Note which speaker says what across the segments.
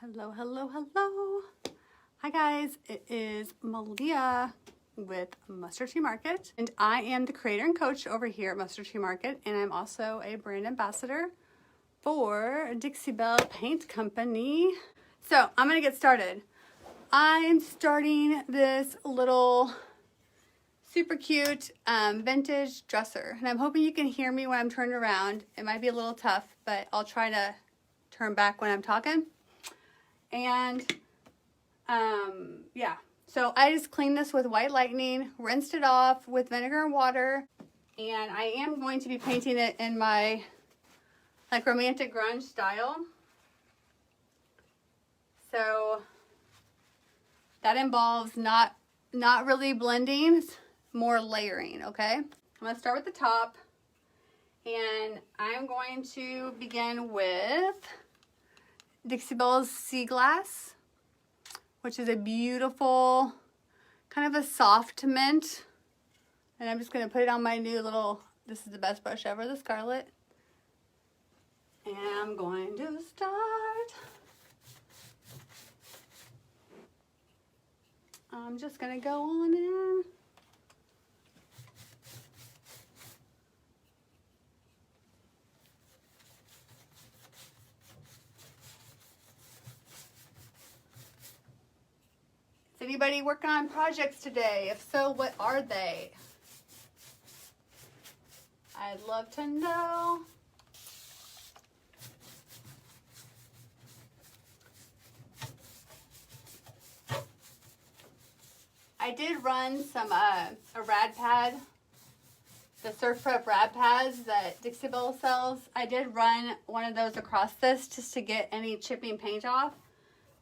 Speaker 1: Hello, hello, hello. Hi guys, it is Meleah with Mustard Tree Market, and I am the creator and coach over here at Mustard Tree Market, and I'm also a brand ambassador for Dixie Belle Paint Company. So I'm gonna get started. I'm starting this little super cute vintage dresser, and I'm hoping you can hear me when I'm turned around. It might be a little tough, but I'll try to turn back when I'm talking. And yeah, so I just cleaned this with White Lightning, rinsed it off with vinegar and water, and I am going to be painting it in my like romantic grunge style. So that involves not really blending, more layering, okay? I'm gonna start with the top, and I'm going to begin with Dixie Belle's Sea Glass, which is a beautiful, kind of a soft mint. And I'm just gonna put it on my new little, this is the best brush ever, the Scarlet. And I'm going to start. I'm just gonna go on in. Is anybody working on projects today? If so, what are they? I'd love to know. I did run some a rad pad, the Surf Prep rad pads that Dixie Belle sells. I did run one of those across this just to get any chipping paint off.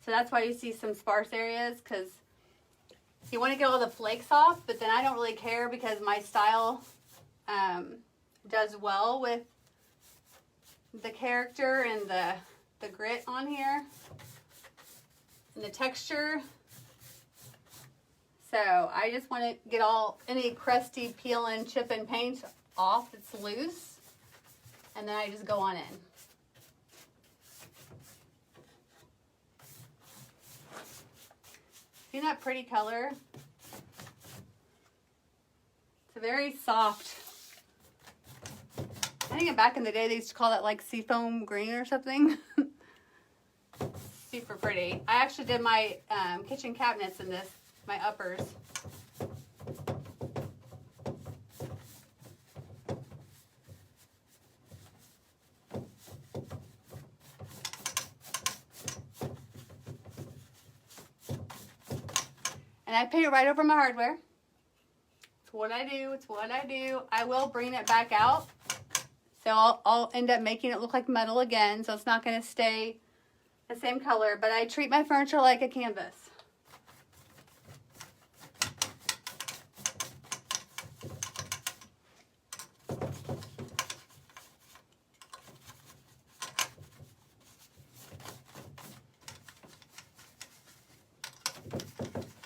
Speaker 1: So that's why you see some sparse areas, because you want to get all the flakes off, but then I don't really care because my style does well with the character and the grit on here and the texture. So I just want to get any crusty peel and chip and paint off that's loose, and then I just go on in. See that pretty color? It's a very soft. I think back in the day they used to call that like seafoam green or something. Super pretty. I actually did my kitchen cabinets in this, my uppers. And I paint it right over my hardware. It's what I do, it's what I do. I will bring it back out. So I'll end up making it look like metal again, so it's not gonna stay the same color, but I treat my furniture like a canvas.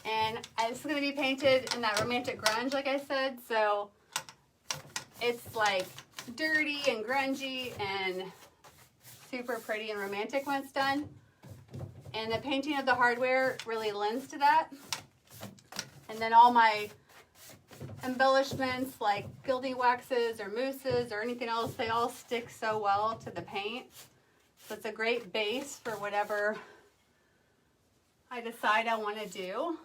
Speaker 1: And this is going to be painted in that romantic grunge, like I said, so it's like dirty and grungy and super pretty and romantic when it's done. And the painting of the hardware really lends to that. And then all my embellishments like gilding waxes or mousses or anything else, they all stick so well to the paint. So it's a great base for whatever I decide I want to do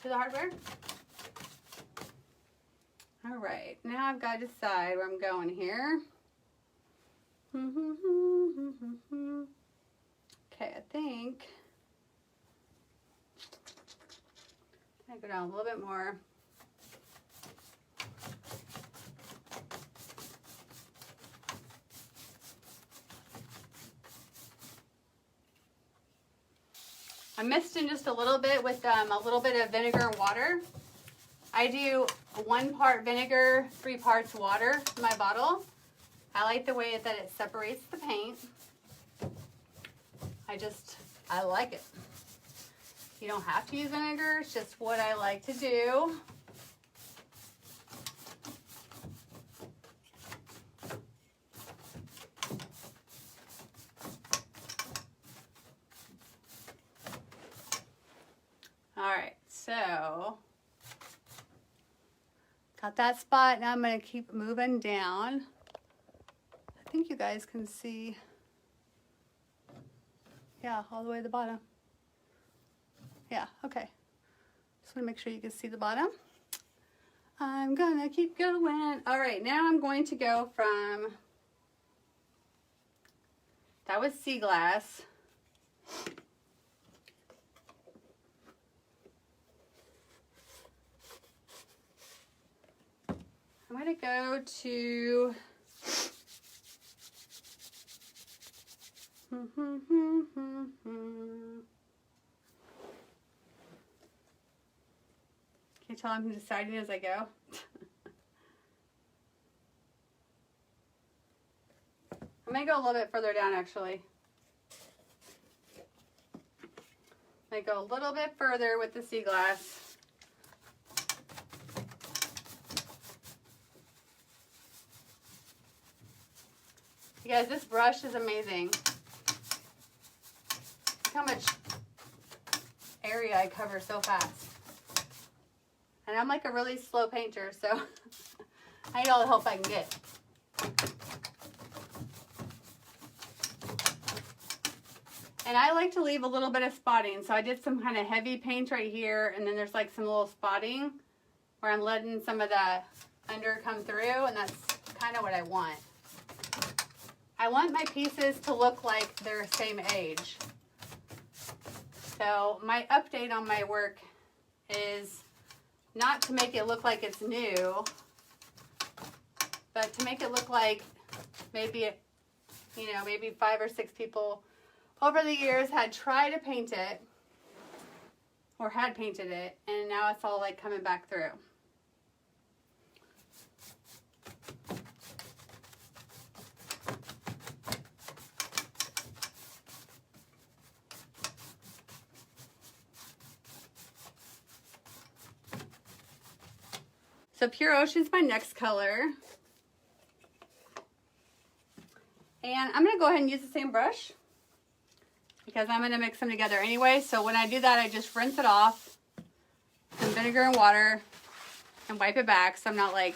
Speaker 1: to the hardware. All right, now I've got to decide where I'm going here. Okay, I think I go down a little bit more. I mixed in just a little bit with a little bit of vinegar and water. I do 1 part vinegar, 3 parts water in my bottle. I like the way that it separates the paint. I like it. You don't have to use vinegar, it's just what I like to do. Got that spot. Now I'm going to keep moving down. I think you guys can see. Yeah, all the way to the bottom. Yeah, okay. Just want to make sure you can see the bottom. I'm going to keep going. All right, now I'm going to go from, that was sea glass. I'm going to go to Can you tell I'm deciding as I go? I'm going to go a little bit further down actually. I go a little bit further with the sea glass. You guys, this brush is amazing. Look how much area I cover so fast. And I'm like a really slow painter, so I need all the help I can get. And I like to leave a little bit of spotting. So I did some kind of heavy paint right here, and then there's like some little spotting where I'm letting some of the under come through, and that's kind of what I want. I want my pieces to look like they're the same age. So my update on my work is not to make it look like it's new, but to make it look like maybe, you know, maybe 5 or 6 people over the years had tried to paint it or had painted it, and now it's all like coming back through. So Pure Ocean's my next color. And I'm gonna go ahead and use the same brush because I'm gonna mix them together anyway. So when I do that, I just rinse it off, some vinegar and water, and wipe it back so I'm not like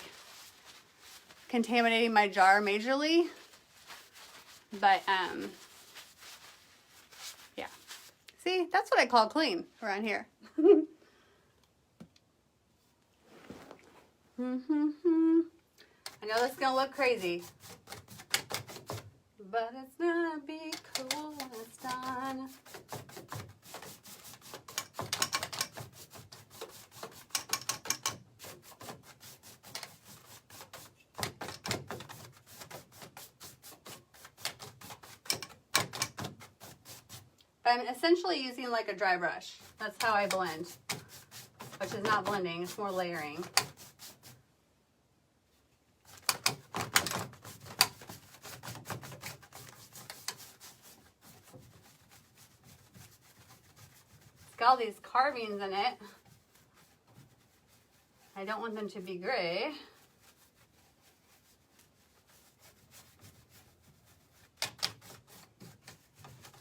Speaker 1: contaminating my jar majorly. But yeah. See, that's what I call clean around here. I know this is gonna look crazy, but it's gonna be cool when it's done. But I'm essentially using like a dry brush. That's how I blend, which is not blending, it's more layering. Got all these carvings in it. I don't want them to be gray.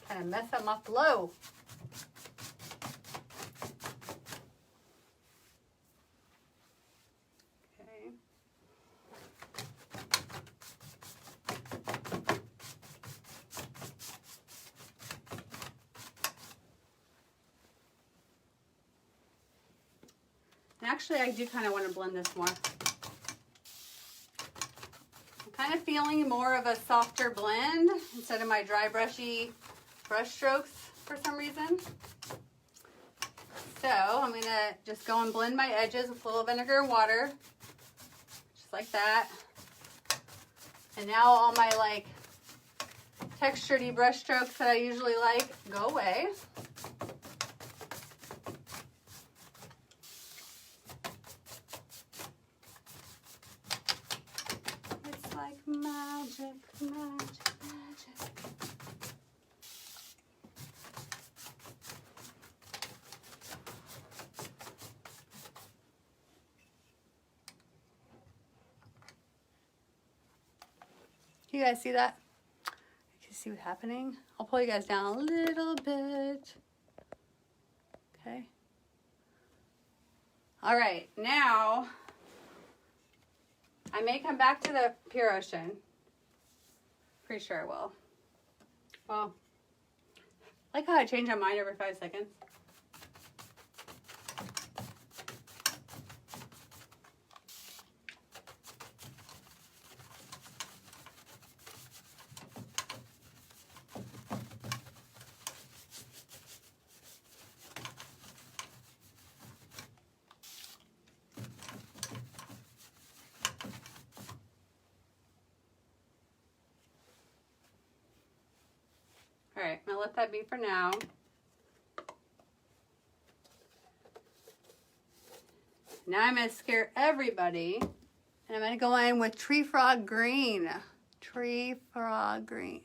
Speaker 1: Kind of mess them up low. Okay. Actually, I do kind of want to blend this more. I'm kind of feeling more of a softer blend instead of my dry brushy brush strokes for some reason. So I'm going to just go and blend my edges with a little vinegar and water. Just like that. And now all my like textured-y brush strokes that I usually like go away. Like magic, magic, magic. You guys see that? You can see what's happening. I'll pull you guys down a little bit. Okay. All right, now I may come back to the pure ocean. Pretty sure I will. Well, I like how I change my mind every 5 seconds. All right, I'm gonna let that be for now. Now I'm gonna scare everybody, and I'm gonna go in with Tree Frog Green. Tree Frog Green.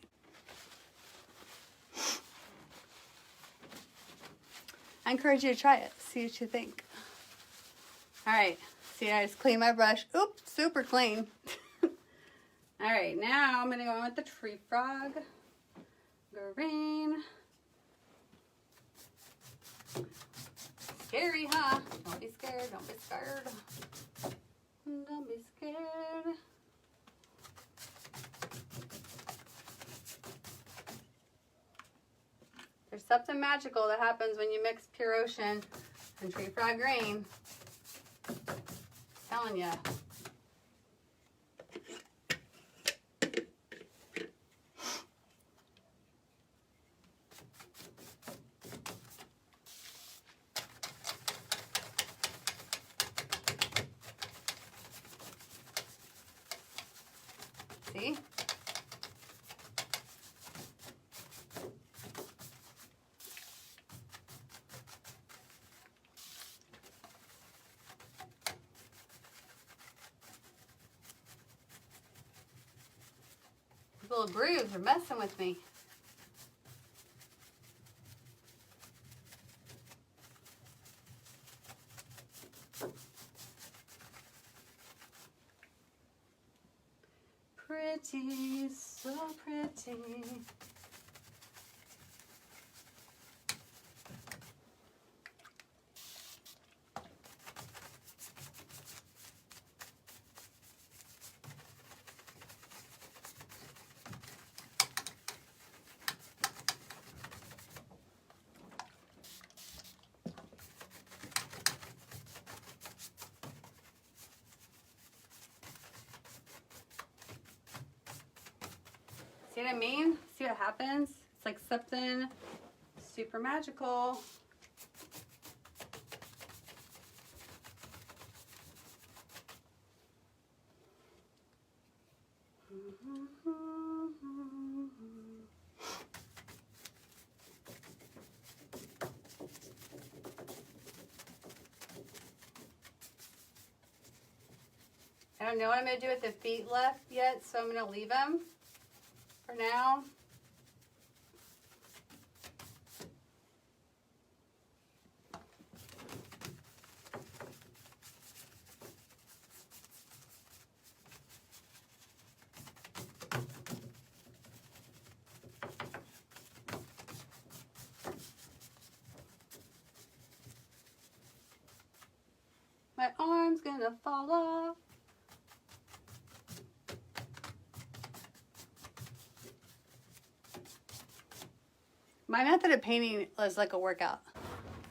Speaker 1: I encourage you to try it. See what you think. All right, see, I just clean my brush. Oops, super clean. All right, now I'm gonna go in with the Tree Frog Green. Scary, huh? Don't be scared. Don't be scared. Don't be scared. There's something magical that happens when you mix Pure Ocean and Tree Frog Green. I'm telling ya. See? These little grooves are messing with me. Pretty, so pretty. See what I mean? See what happens? It's like something super magical. I don't know what I'm going to do with the feet left yet, so I'm going to leave them for now. My arm's gonna fall off. My method of painting is like a workout.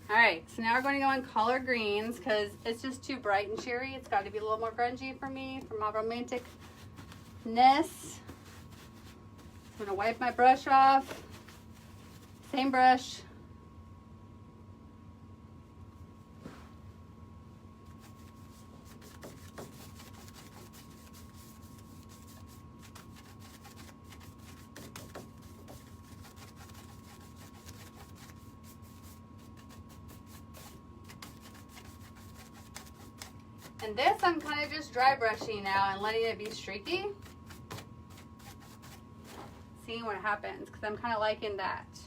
Speaker 1: All right, so now we're going to go in collard greens because it's just too bright and cheery. It's got to be a little more grungy for me, for my romanticness. I'm gonna wipe my brush off. Same brush. And this I'm kind of just dry brushing now and letting it be streaky. Seeing what happens, because I'm kind of liking that. So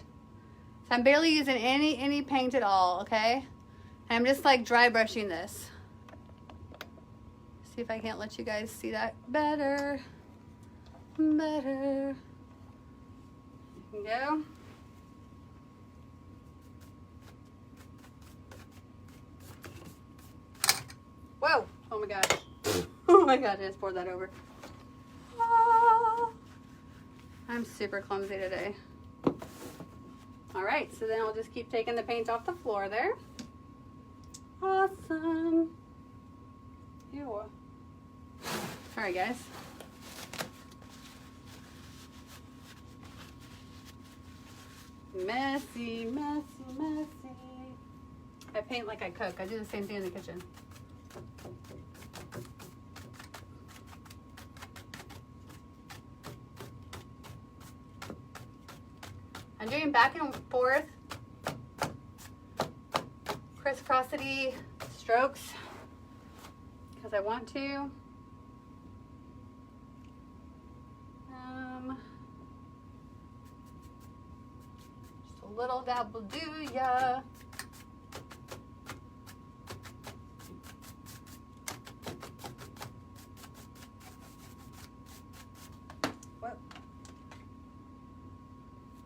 Speaker 1: I'm barely using any paint at all, okay? And I'm just like dry brushing this. See if I can't let you guys see that better. Better. There you go. Whoa! Oh my gosh. my god, I just poured that over. Ah, I'm super clumsy today. Alright, so then I'll just keep taking the paint off the floor there. Awesome. Ew. Alright guys. Messy, messy, messy. I paint like I cook. I do the same thing in the kitchen. I'm doing back and forth crisscrossity strokes because I want to. Just a little dab will do ya. Whoa.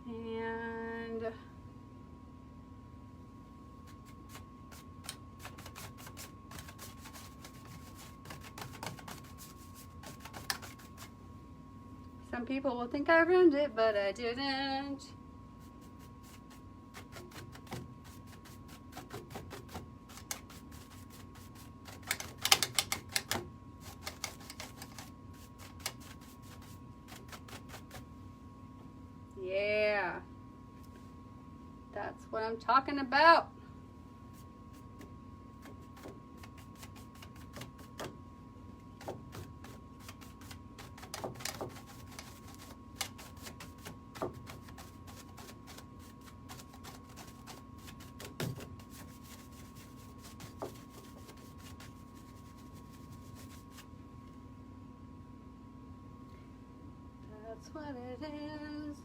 Speaker 1: And some people will think I ruined it, but I didn't. Yeah, that's what I'm talking about. That's what it is.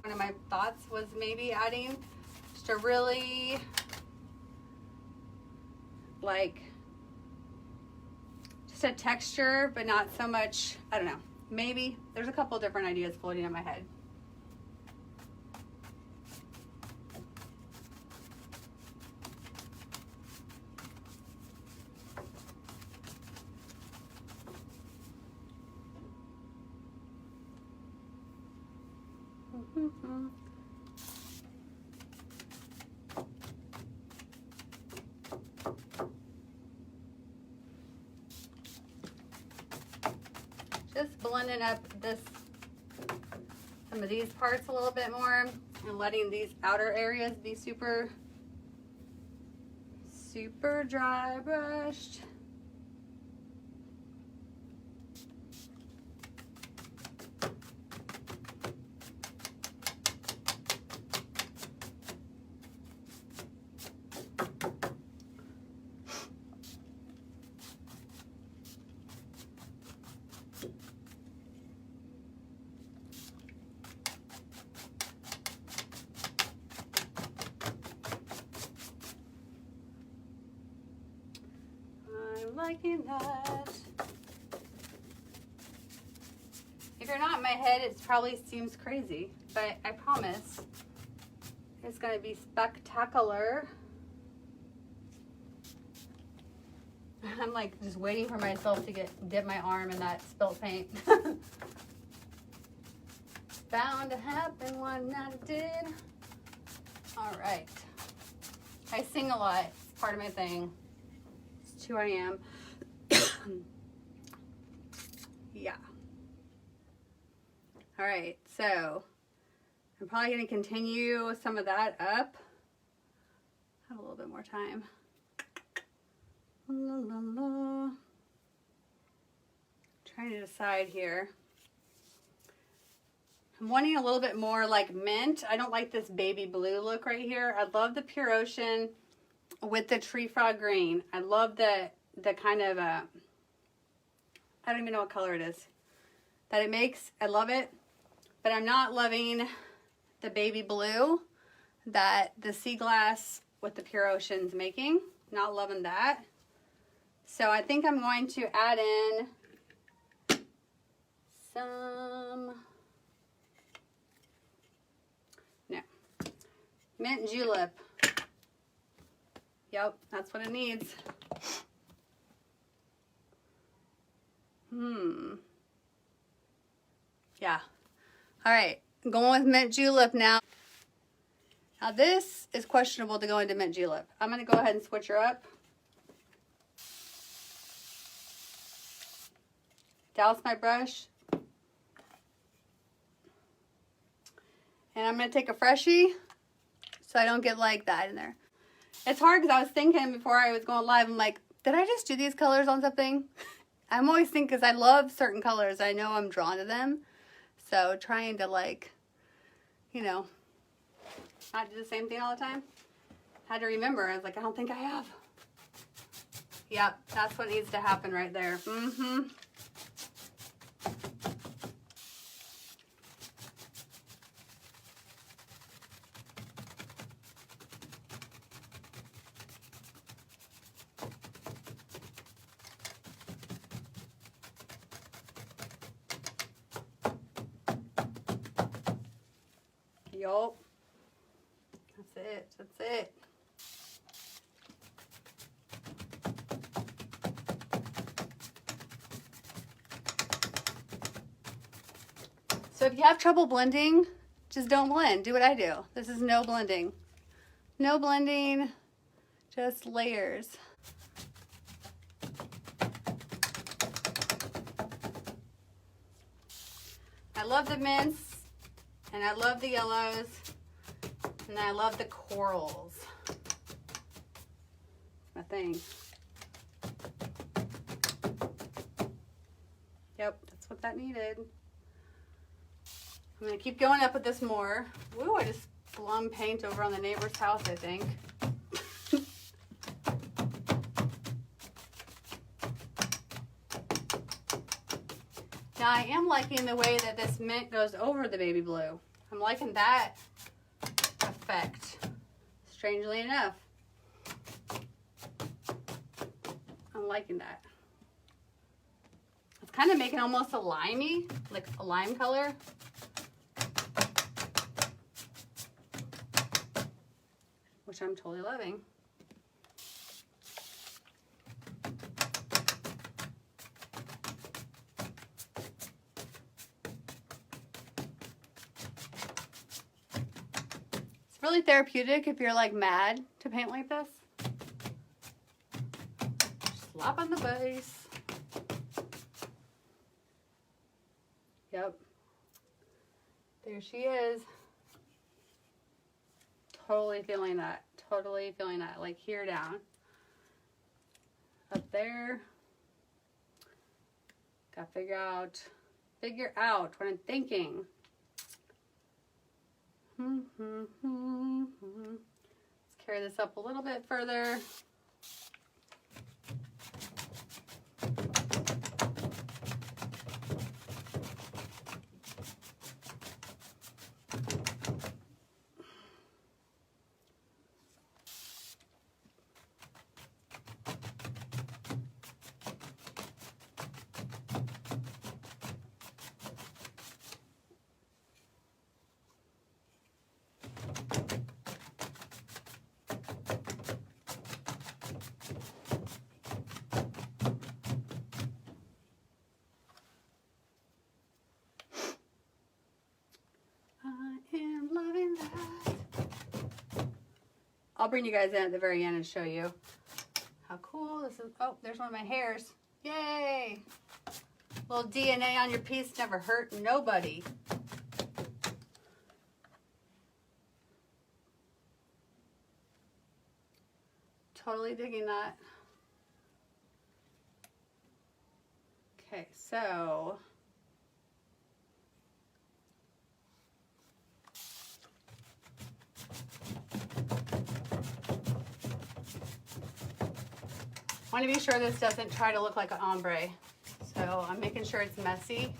Speaker 1: One of my thoughts was maybe adding just a really like just a texture, but not so much, I don't know. Maybe there's a couple different ideas floating in my head. Just blending up some of these parts a little bit more and letting these outer areas be super dry brushed. Liking that. If you're not in my head, it probably seems crazy, but I promise it's going to be spectacular. I'm like just waiting for myself to dip my arm in that spilt paint. Bound to happen one night it did. All right. I sing a lot. It's part of my thing. It's who I am. Yeah. All right, so I'm probably going to continue some of that up. Have a little bit more time. La, la, la. Trying to decide here. I'm wanting a little bit more like mint. I don't like this baby blue look right here. I love the Pure Ocean with the tree frog green. I love the kind of I don't even know what color it is that it makes. I love it, but I'm not loving the baby blue that the sea glass with the Pure Ocean's making. Not loving that. So I think I'm going to add in some, no, mint julep. Yep, that's what it needs. Yeah. All right, I'm going with mint julep now. Now this is questionable to go into mint julep. I'm gonna go ahead and switch her up. Douse my brush. And I'm gonna take a freshie so I don't get like that in there. It's hard because I was thinking before I was going live, I'm like, did I just do these colors on something? I'm always thinking, because I love certain colors. I know I'm drawn to them. So trying to, like, you know, not do the same thing all the time. Had to remember. I was like, I don't think I have. Yep, that's what needs to happen right there. Mm-hmm. Yup. That's it. That's it. So if you have trouble blending, just don't blend. Do what I do. This is no blending. No blending, just layers. I love the mints, and I love the yellows, and I love the corals. It's my thing. Yep, that's what that needed. I'm gonna keep going up with this more. Woo, I just flung paint over on the neighbor's house, I think. Now I am liking the way that this mint goes over the baby blue. I'm liking that effect, strangely enough. I'm liking that. It's kind of making almost a limey, like a lime color. Which I'm totally loving. It's really therapeutic if you're like mad to paint like this. Slap on the base. Yep. There she is. Totally feeling that. Totally feeling that. Like here down. Up there. Gotta figure out what I'm thinking. Let's carry this up a little bit further. I'll bring you guys in at the very end and show you how cool this is. Oh, there's one of my hairs. Yay! Little DNA on your piece never hurt nobody. Totally digging that. Okay, so I want to be sure this doesn't try to look like an ombre. So I'm making sure it's messy.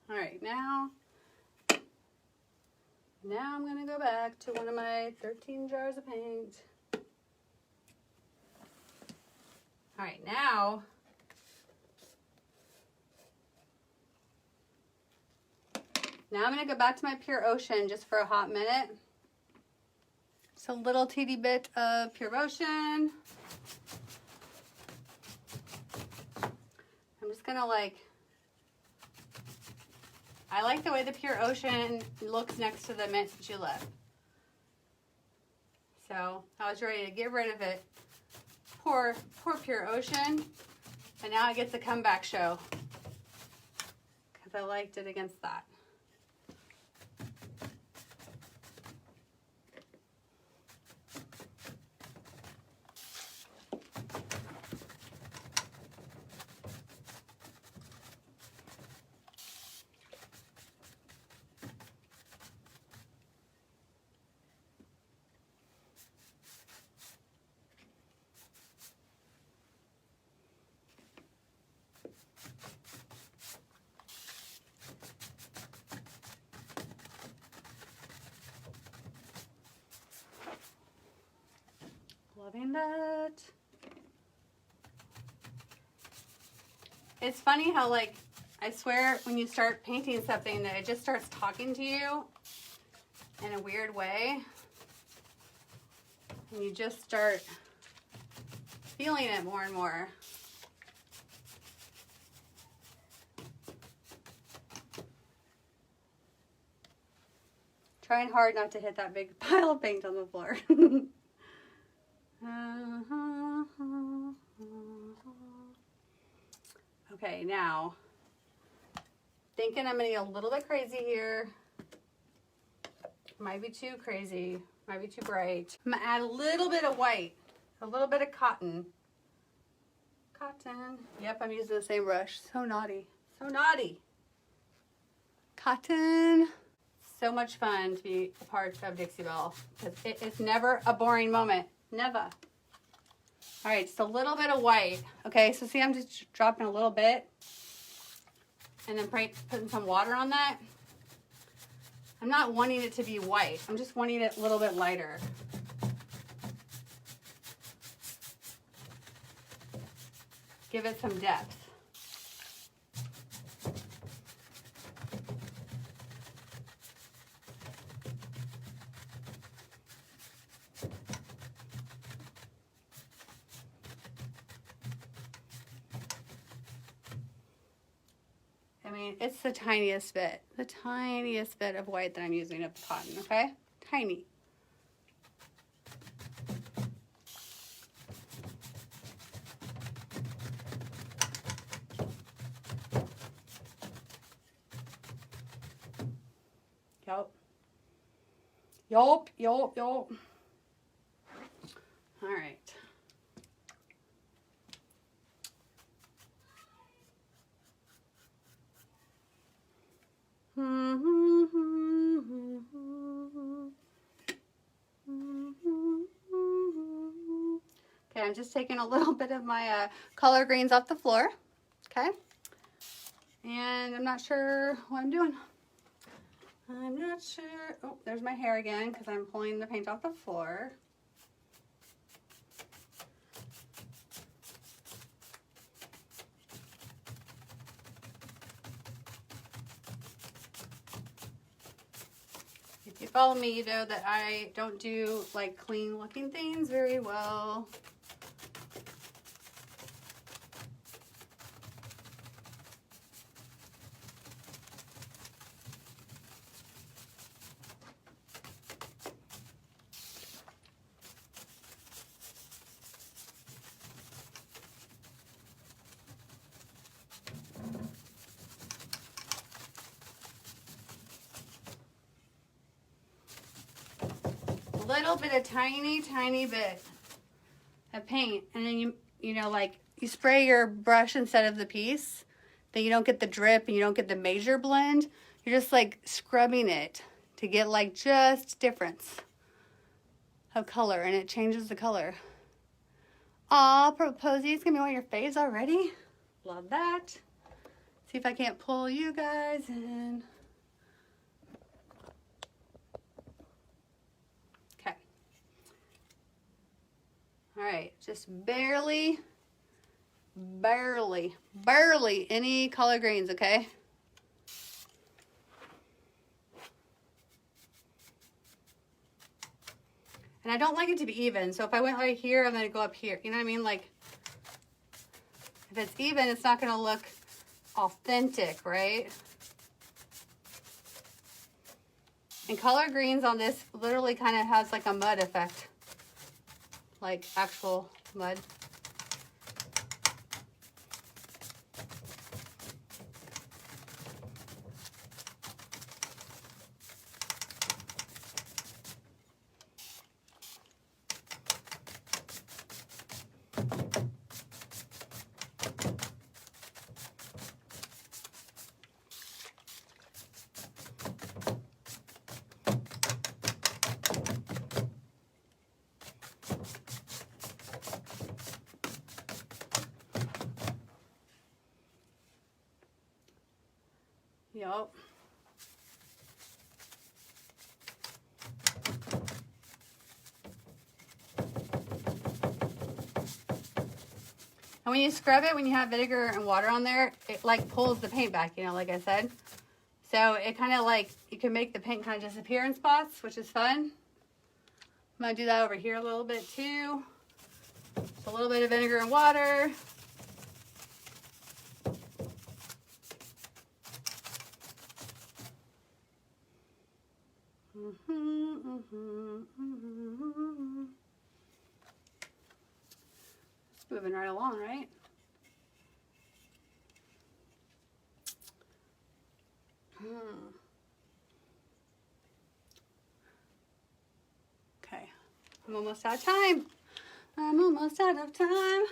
Speaker 1: All right, now I'm going to go back to one of my 13 jars of paint. All right, now Now I'm going to go back to my Pure Ocean just for a hot minute. Just a little teeny bit of Pure Ocean. I'm just going to I like the way the Pure Ocean looks next to the mint julep. So I was ready to get rid of it. Poor Pure Ocean. And now it gets a comeback show. Because I liked it against that. Loving that. It's funny how I swear when you start painting something that it just starts talking to you in a weird way. And you just start feeling it more and more. Trying hard not to hit that big pile of paint on the floor. Okay, now, thinking I'm gonna get a little bit crazy here. Might be too crazy, might be too bright. I'm gonna add a little bit of white, a little bit of cotton. Cotton. Yep, I'm using the same brush. So naughty, so naughty. Cotton. So much fun to be a part of Dixie Belle, because it's never a boring moment. Never. All right, just a little bit of white. Okay, so see, I'm just dropping a little bit and then putting some water on that. I'm not wanting it to be white. I'm just wanting it a little bit lighter. Give it some depth. I mean, it's the tiniest bit of white that I'm using of the cotton, okay? Tiny. Yup. All right. Okay, I'm just taking a little bit of my color greens off the floor, okay? And I'm not sure what I'm doing. I'm not sure. Oh, there's my hair again because I'm pulling the paint off the floor. If you follow me, you know that I don't do clean looking things very well. Little bit of tiny bit of paint, and then you spray your brush instead of the piece, then you don't get the drip and you don't get the major blend. You're just scrubbing it to get just difference of color, and it changes the color. Aw, Proposey's gonna be on your face already. Love that. See if I can't pull you guys in. All right, just barely any color greens, okay? And I don't like it to be even. So if I went right here, I'm going to go up here. You know what I mean? Like, if it's even, it's not going to look authentic, right? And color greens on this literally kind of has like a mud effect. Like actual mud. Yup. And when you scrub it, when you have vinegar and water on there, it like pulls the paint back, you know, like I said. So it kind of like, you can make the paint kind of disappear in spots, which is fun. I'm going to do that over here a little bit too. Just a little bit of vinegar and water. It's moving right along, right? Okay, I'm almost out of time. I'm almost out of time.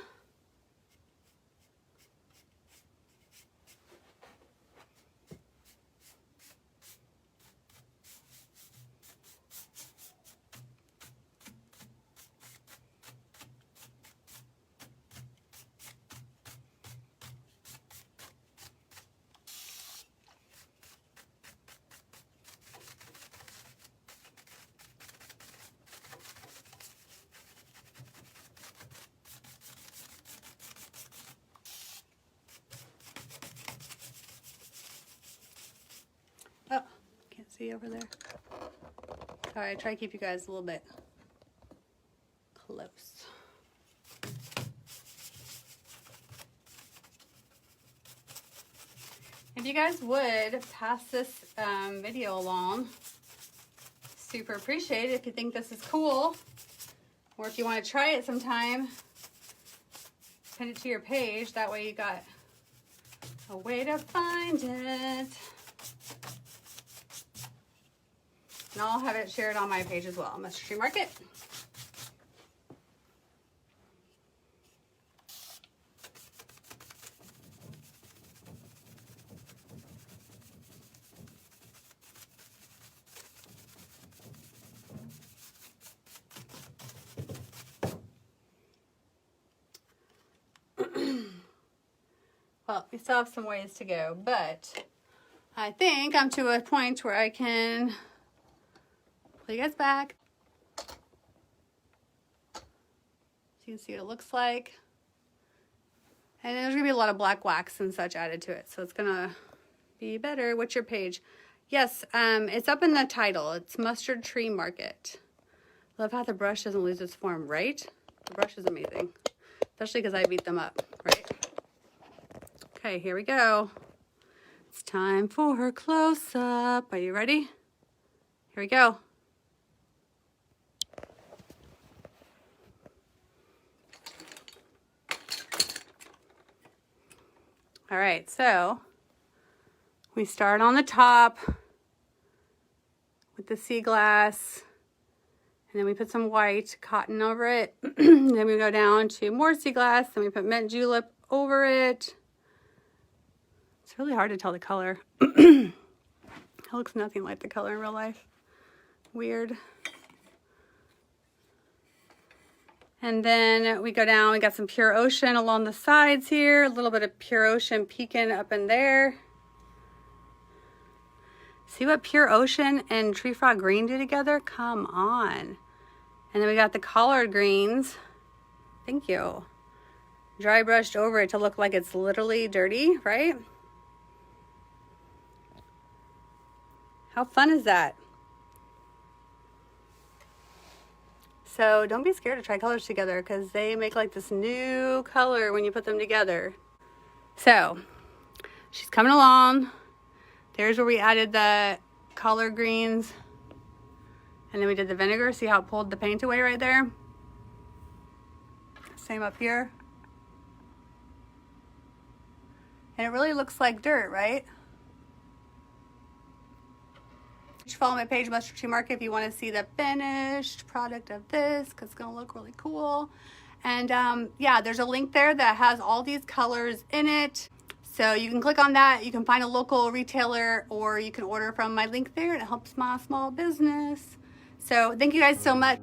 Speaker 1: Oh, can't see over there. Sorry, I try to keep you guys a little bit close. If you guys would pass this video along, super appreciate it. If you think this is cool, or if you want to try it sometime, pin it to your page. That way you got a way to find it. And I'll have it shared on my page as well, Mustard Tree Market. Well, we still have some ways to go, but I think I'm to a point where I can pull you guys back. So you can see what it looks like. And there's gonna be a lot of black wax and such added to it, so it's gonna be better. What's your page? Yes, it's up in the title. It's Mustard Tree Market. Love how the brush doesn't lose its form, right? The brush is amazing, especially because I beat them up, right? Okay, here we go. It's time for her close-up. Are you ready? Here we go. All right, so we start on the top with the sea glass, and then we put some white cotton over it. Then we go down to more sea glass, then we put mint julep over it. It's really hard to tell the color. It looks nothing like the color in real life. Weird. And then we go down, we got some Pure Ocean along the sides here, a little bit of Pure Ocean peeking up in there. See what Pure Ocean and Tree Frog Green do together? Come on. And then we got the collard greens. Thank you. Dry brushed over it to look like it's literally dirty, right? How fun is that? So don't be scared to try colors together because they make like this new color when you put them together. So she's coming along. There's where we added the collard greens. And then we did the vinegar. See how it pulled the paint away right there? Same up here. And it really looks like dirt, right? You should follow my page, Mustard Tree Market, if you want to see the finished product of this, because it's going to look really cool. And yeah, there's a link there that has all these colors in it. So you can click on that. You can find a local retailer, or you can order from my link there. It helps my small business. So thank you guys so much.